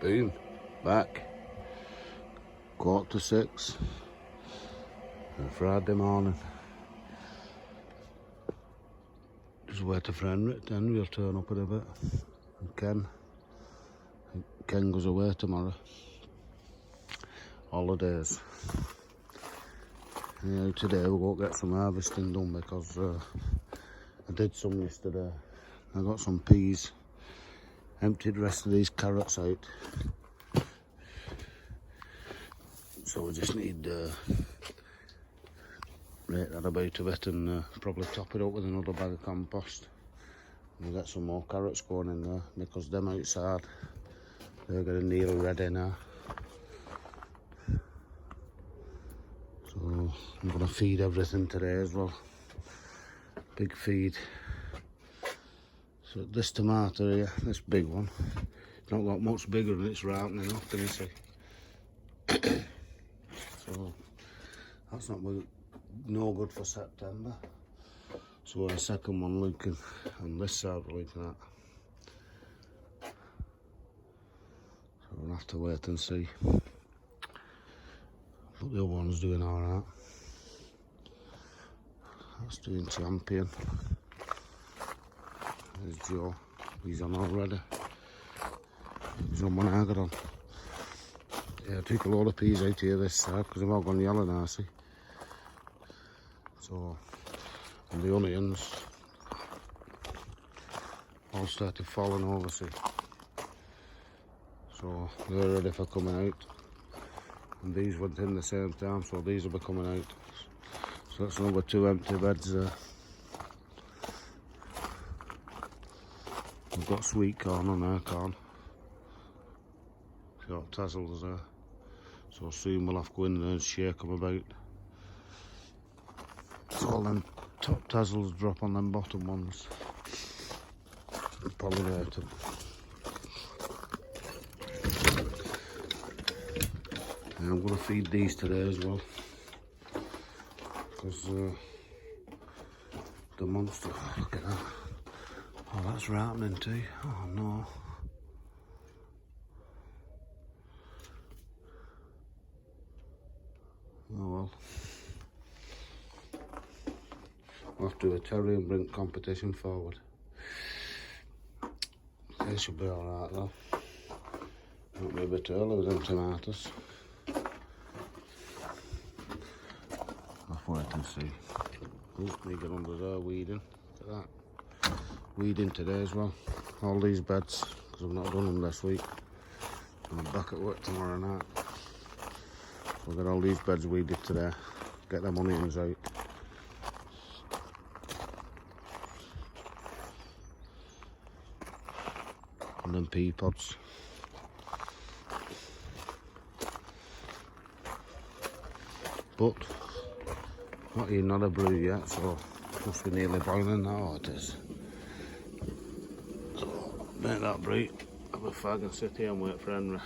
Boom, back, 5:45 on Friday morning. Just wait for Henry will turn up in a bit. And Ken goes away tomorrow. Holidays. Yeah, today we'll go get some harvesting done because I did some yesterday. I got some peas. Emptied the rest of these carrots out. So we just need rake that about a bit and probably top it up with another bag of compost. We'll get some more carrots going in there because them outside, they're getting nearly ready now. So I'm going to feed everything today as well. Big feed. So this tomato here, this big one, it's not got much bigger than it's ripening up, can you see? So that's not no good for September. So the second one looking on this side we're looking at. So we'll have to wait and see. But the other one's doing alright. That's doing champion. There's Joe, he's on already. He's on one I got on. Yeah, I took a load of peas out here this side because they've all gone yellow now, see. So, and the onions all started falling over, see. So they're ready for coming out. And these went in the same time, so these will be coming out. So that's another 2 empty beds there. We've got sweet corn on our corn. Got tassels there. So soon we'll have to go in there and shake them about. So all them top tassels drop on them bottom ones. And pollinate them. And I'm going to feed these today as well. Because the monster, oh, look at that. Oh, that's ripening too. Oh no. Oh well. We'll have to do a cherry and bring competition forward. They should be alright though. Might be a bit early with them tomatoes. I'll wait and see. Oh, they get under there weeding. Look at that. Weeding today as well. All these beds, because I've not done them this week. And I'm back at work tomorrow night. So we'll get all these beds weeded today. Get them onions out. And then pea pods. But not even not a brew yet, so it must be nearly boiling now. Oh, it is. So make that brew, have a fag and sit here and wait for Henry.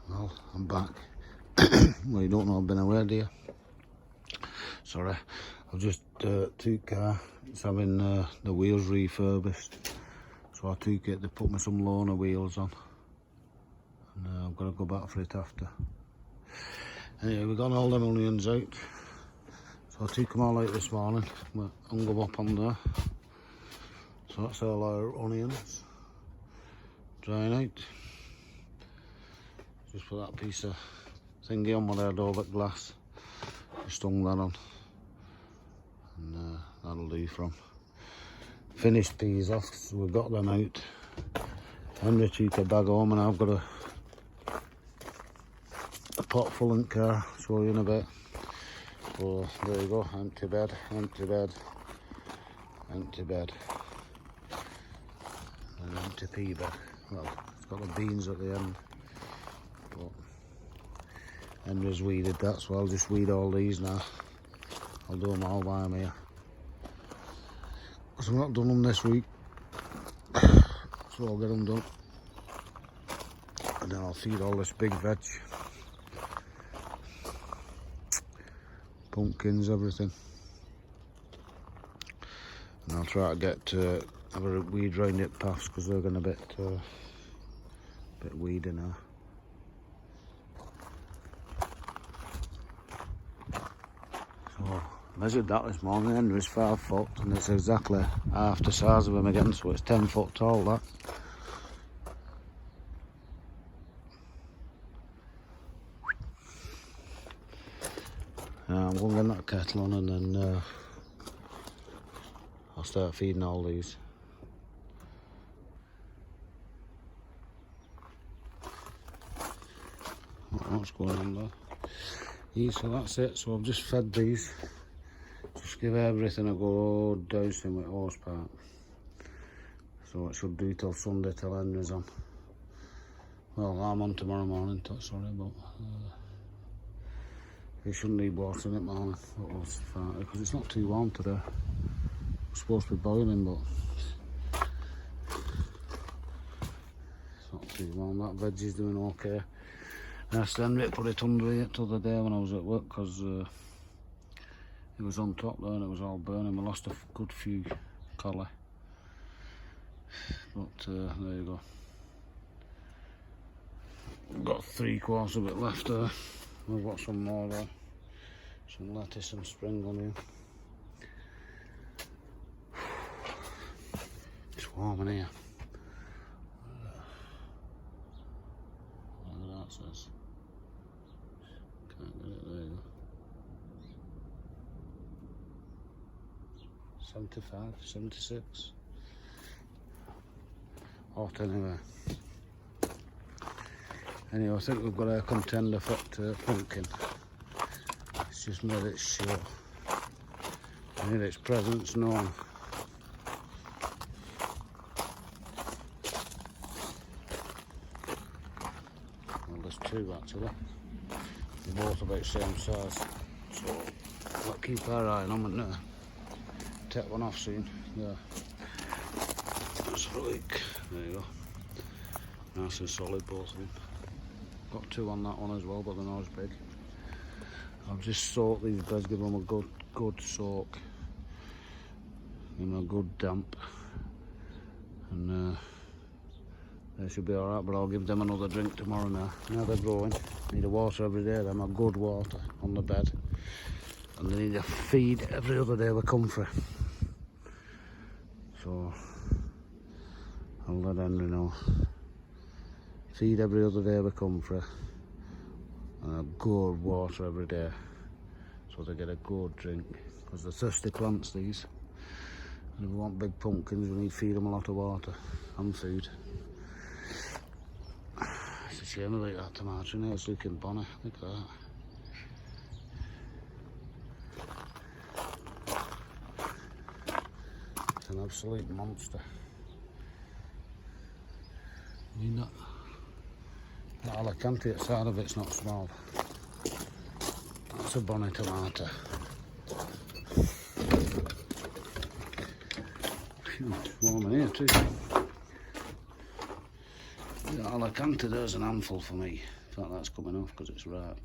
Well, I'm back. Well, you don't know I've been away, do you? Sorry, I've just took car. It's having the wheels refurbished. So I took it, they put me some loaner wheels on. And I've got to go back for it after. Anyway, we got all them onions out. So I took them all out this morning. We hung them up on there. So that's all our onions. Drying out. Just put that piece of thingy on with our over glass. Just hung that on. And that'll do from. Finished peas off, so we've got them out. Henry took a bag home and I've got a pot full in the car, show you in a bit. So there you go, empty bed, empty bed, empty bed, and an empty pea bed. Well, it's got the beans at the end, but Henry's weeded that, so I'll just weed all these now. I'll do them all by me. Because I've not done them this week, so I'll get them done. And then I'll feed all this big veg. Pumpkins, everything. And I'll try to get have a weed round it paths because they're going a bit weedy now. So measured that this morning. The end was 5 foot, and it's exactly half the size of him again, so it's 10 foot tall. That. I'm going to get that kettle on, and then I'll start feeding all these. What's going on there? Yeah, so that's it. So I've just fed these. Just give everything a good dousing with horsepower. So it should do till Sunday till Henry's on. Well, I'm on tomorrow morning, sorry, but it shouldn't need water in it morning. Because it's not too warm today. It's supposed to be boiling, but it's not too warm. That veggie's doing okay. I asked Henry to put it under here the other day when I was at work because it was on top there and it was all burning. We lost a good few collie. But there you go. We've got 3/4 of it left there. We've got some more there. Some lettuce and spring onion. It's warm in here. Whatever that says. Can't get it, there you go. 75, 76. Hot anyway. Anyway, I think we've got a contender for pumpkin. It's just made it show. Made its presence known. Well, there's 2 actually. They're both about the same size. So we'll keep our eye on them and take one off soon. There. Let's have a look. There you go. Nice and solid, both of them. Got 2 on that one as well, but they're not as big. I've just soaked these beds, give them a good soak. Give them a good damp. And they should be alright, but I'll give them another drink tomorrow now. Now they're growing. Need a water every day, them a good water on the bed. And they need a feed every other day with comfrey. So I'll let Henry know. Feed every other day with comfrey and a good water every day so they get a good drink, because they're thirsty plants these, and if we want big pumpkins we need to feed them a lot of water and food. It's a shame about that tomato in here, it's looking bonny, look at that. It's an absolute monster. I mean that Alicante side of it's not small. That's a bonny tomato. It's warm in here too. The Alicante there's an handful for me. In fact, that's coming off because it's ripe.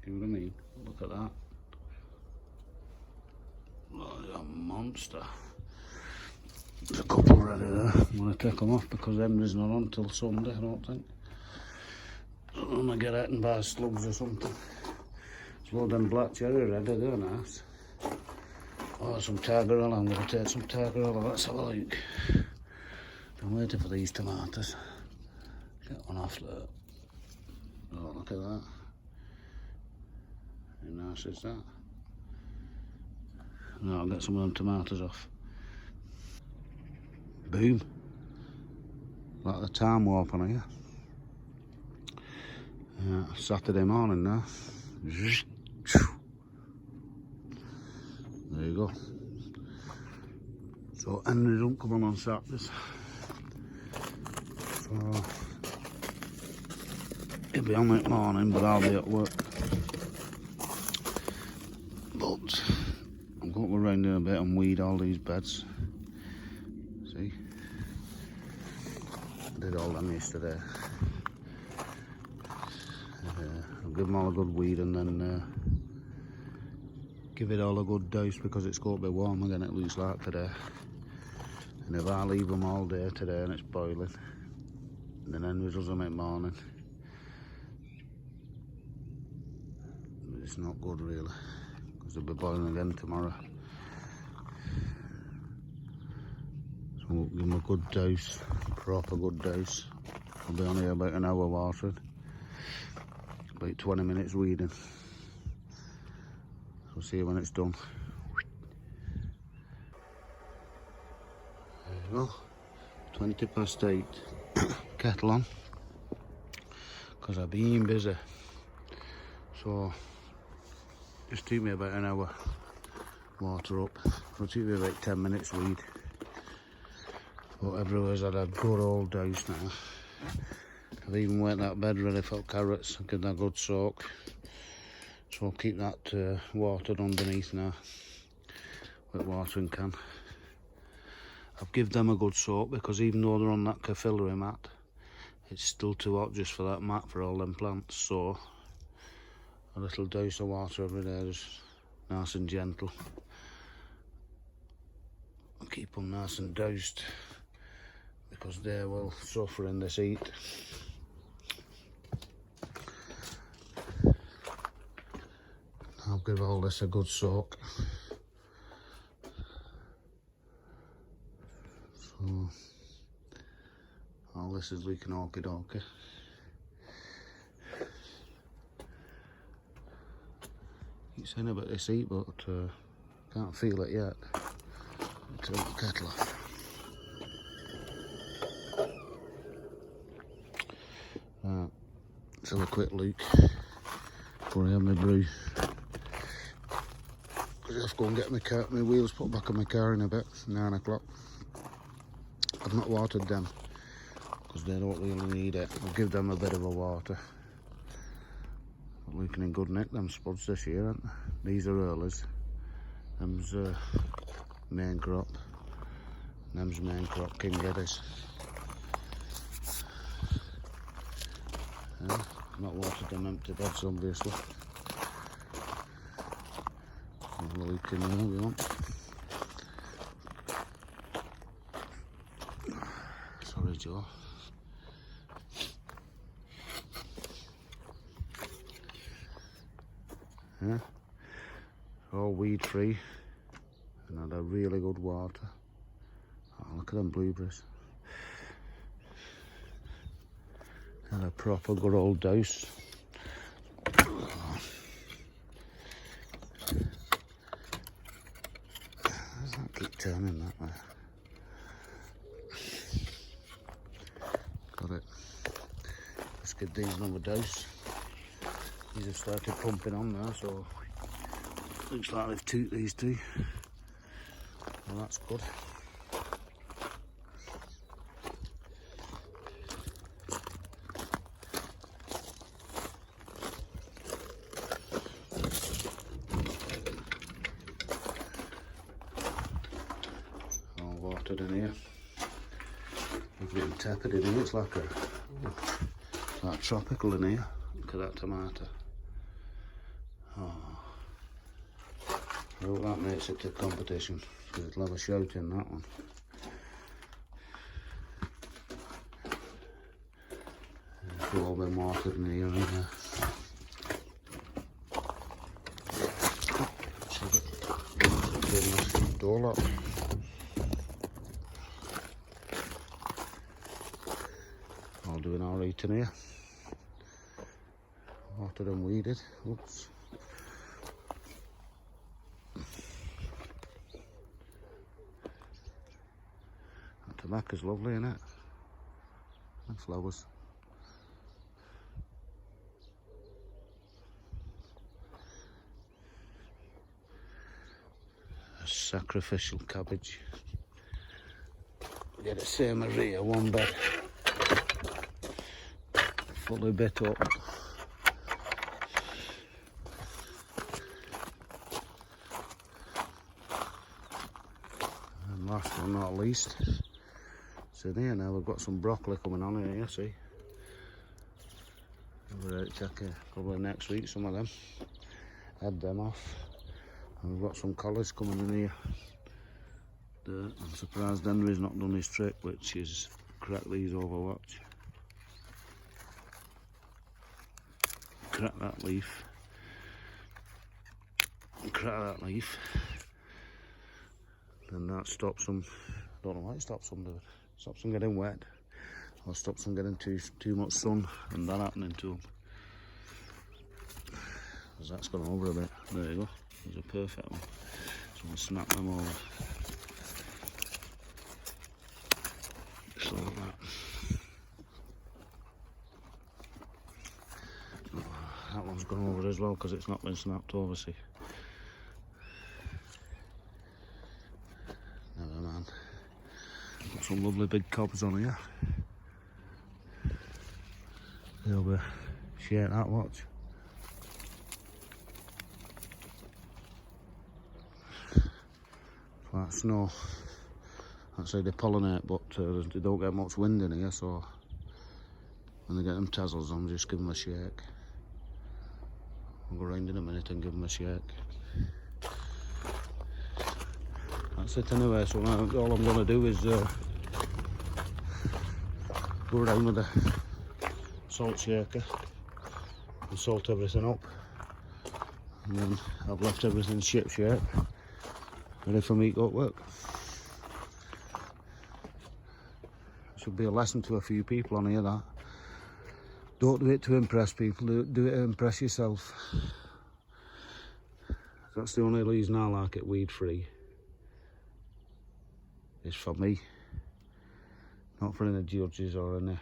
See what I mean? Look at that. Oh, a monster. There's a couple ready there. I'm going to take them off because Henry's not on till Sunday, I don't think. So I'm going to get out and buy slugs or something. There's a load of them black cherry ready, they're nice. Oh, some tigerella, I'm going to take some tigerella, let's have a look. I'm waiting for these tomatoes. Get one off there. Oh, look at that. How nice is that? Now I'll get some of them tomatoes off. Boom. Like the time warp on here. Saturday morning now. There you go. So Henry don't come on Saturdays. So he'll be on it morning, but I'll be at work. But I'm going to go around in a bit and weed all these beds. See? I did all them yesterday. I'll give them all a good weed and then give it all a good douse because it's going to be warm again, it looks like today. And if I leave them all day today and it's boiling, and then we does them in the morning, it's not good really, because they'll be boiling again tomorrow. So we'll give them a good douse, proper good douse. I'll be on here about an hour watering, about 20 minutes weeding. We'll see you when it's done. There you go, 20 past 8, kettle on, because I've been busy. So, just took me about an hour, water up. It'll take me about 10 minutes weed. But everywhere's had a good old douse now. I've even wet that bed ready for carrots, I'll give that a good soak. So I'll keep that watered underneath now, with watering can. I've given them a good soak because even though they're on that capillary mat, it's still too hot just for that mat for all them plants. So a little douse of water every day, just nice and gentle. I'll keep them nice and doused because they will suffer in this heat. I'll give all this a good soak. So, all this is looking okie dokie. Keep saying about this heat, but can't feel it yet. Turn the kettle off. Right, let's have a quick look before I have my brew. I have to go and get my wheels put back in my car in a bit, 9 o'clock. I've not watered them because they don't really need it. I'll give them a bit of a water. They're looking in good nick, them spuds this year, aren't they? These are earlies. Them's main crop. Them's main crop, King Geddes. I've not watered them empty beds, obviously. Have a look in there, we want. Sorry, Joe. Yeah, all weed free and had a really good water. Oh, look at them blueberries. And a proper good old douse. Does that keep turning that way? Got it. Let's give these another dose. These have started pumping on now, so looks like they've toot these two. Well, that's good. All watered in here. It's getting tepid in here. It's like tropical in here. Look at that tomato. Oh. I hope that makes it to competition, because it'll have a shout in that one. It's all been watered in here, isn't there? Door lock. All doing alright in here. Watered and weeded. Oops. That tobacco's lovely, isn't it? And flowers. A sacrificial cabbage. Get the same as here, one bed. Fully bit up. Last but not least, so there now we've got some broccoli coming on here, you see. We're out check here, probably next week, some of them. Head them off. And we've got some collies coming in here. I'm surprised Henry's not done his trick, which is crack these over, watch. Crack that leaf. Crack that leaf. Then that stops them, don't know why it stops them, doing. Stops them getting wet. Or stops them getting too much sun and that happening to them. Because that's gone over a bit. There you go. There's a perfect one. So I'll snap them over. Just like that. That one's gone over as well because it's not been snapped over, see. Never mind. Got some lovely big cobs on here. They'll be shake that, watch. Like snow. I'd say they pollinate, but they don't get much wind in here, so when they get them tassels on, just give them a shake. I'll go round in a minute and give them a shake. That's it anyway, so now all I'm going to do is go around with the salt shaker and salt everything up. And then I've left everything ship shape, ready for me to go to work. Should be a lesson to a few people on here, that. Don't do it to impress people, do it to impress yourself. That's the only reason I like it weed free. It's for me. Not for any judges or any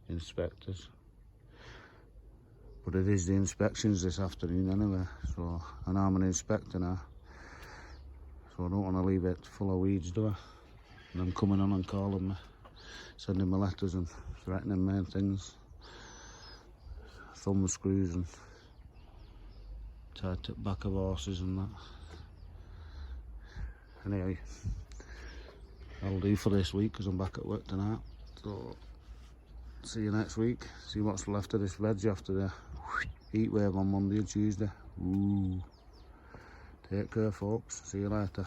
inspectors. But it is the inspections this afternoon anyway, so, and I'm an inspector now. So I don't want to leave it full of weeds, do I? And I'm coming on and calling me, sending me letters and threatening me and things. Thumb screws and tied to the back of horses and that. Anyway, that'll do for this week because I'm back at work tonight. So, see you next week. See what's left of this veg after the heat wave on Monday and Tuesday. Ooh. Take care, folks. See you later.